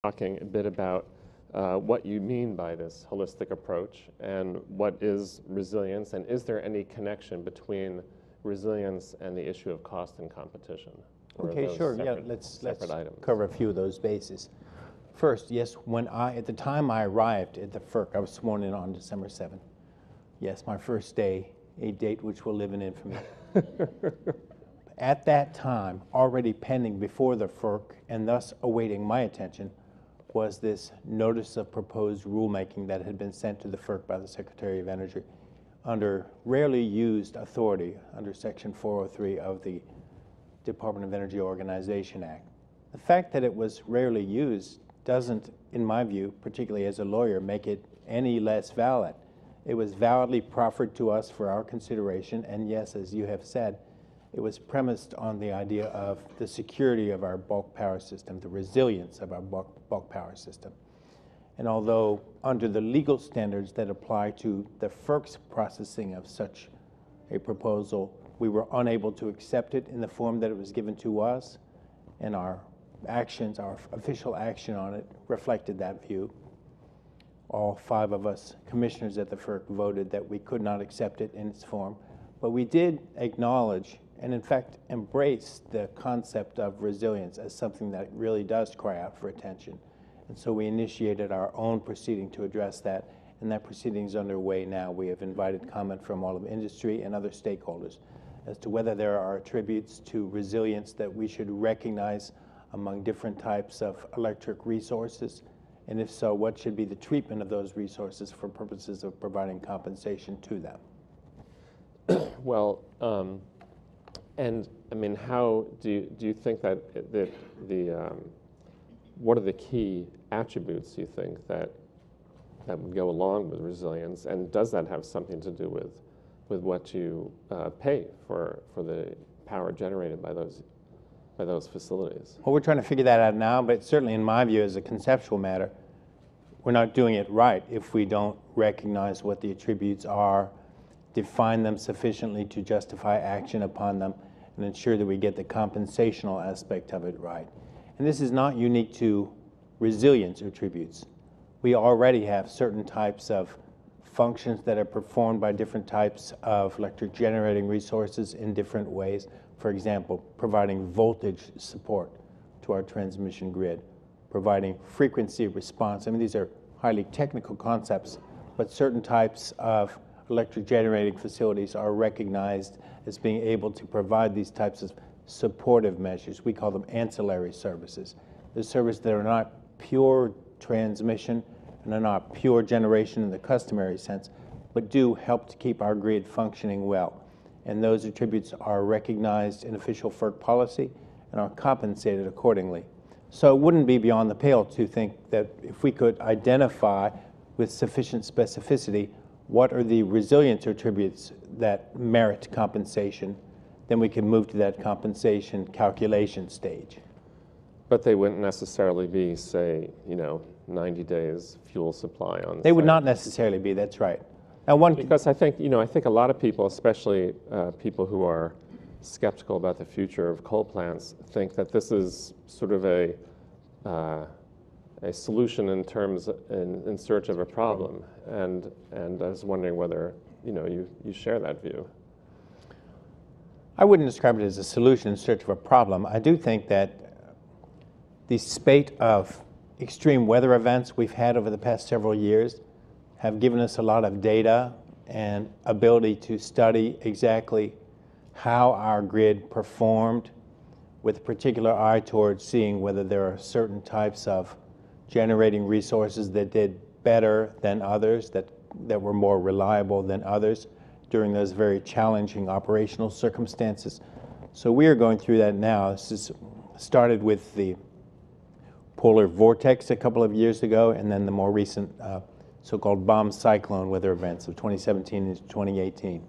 talking a bit about what you mean by this holistic approach and what is resilience, and is there any connection between resilience and the issue of cost and competition? Okay, sure. Yeah, let's cover a few of those bases. First, yes, at the time I arrived at the FERC, I was sworn in on December 7th. Yes, my first day, a date which will live in infamy. At that time, already pending before the FERC and thus awaiting my attention, was this notice of proposed rulemaking that had been sent to the FERC by the Secretary of Energy under rarely used authority under Section 403 of the Department of Energy Organization Act. The fact that it was rarely used doesn't, in my view, particularly as a lawyer, make it any less valid. It was validly proffered to us for our consideration, and yes, as you have said, it was premised on the idea of the security of our bulk power system, the resilience of our bulk power system. And although under the legal standards that apply to the FERC's processing of such a proposal, we were unable to accept it in the form that it was given to us, and our actions, our official action on it, reflected that view. All 5 of us commissioners at the FERC voted that we could not accept it in its form, but we did acknowledge and in fact embrace the concept of resilience as something that really does cry out for attention. And so we initiated our own proceeding to address that, and that proceeding is underway now. We have invited comment from all of industry and other stakeholders as to whether there are attributes to resilience that we should recognize among different types of electric resources, and if so, what should be the treatment of those resources for purposes of providing compensation to them. Well, and I mean, how do you think that what are the key attributes you think that would go along with resilience, and does that have something to do with what you pay for the power generated by those facilities? Well, we're trying to figure that out now, but certainly in my view as a conceptual matter, we're not doing it right if we don't recognize what the attributes are, define them sufficiently to justify action upon them, and ensure that we get the compensational aspect of it right. And this is not unique to resilience attributes. We already have certain types of functions that are performed by different types of electric generating resources in different ways. For example, providing voltage support to our transmission grid, providing frequency response. I mean, these are highly technical concepts, but certain types of electric generating facilities are recognized as being able to provide these types of supportive measures. We call them ancillary services. The services that are not pure transmission and are not pure generation in the customary sense, but do help to keep our grid functioning well. And those attributes are recognized in official FERC policy and are compensated accordingly. So it wouldn't be beyond the pale to think that if we could identify with sufficient specificity what are the resilience attributes that merit compensation, then we can move to that compensation calculation stage. But they wouldn't necessarily be, say, 90 days fuel supply on They would not necessarily be, that's right. Now because I think a lot of people, especially people who are skeptical about the future of coal plants, think that this is sort of a solution in search of a problem, and I was wondering whether you share that view. I wouldn't describe it as a solution in search of a problem. I do think that the spate of extreme weather events we've had over the past several years have given us a lot of data and ability to study exactly how our grid performed, with a particular eye towards seeing whether there are certain types of generating resources that did better than others, that were more reliable than others during those very challenging operational circumstances. So we are going through that now. This is started with the polar vortex a couple of years ago, and then the more recent so-called bomb cyclone weather events of 2017 and 2018.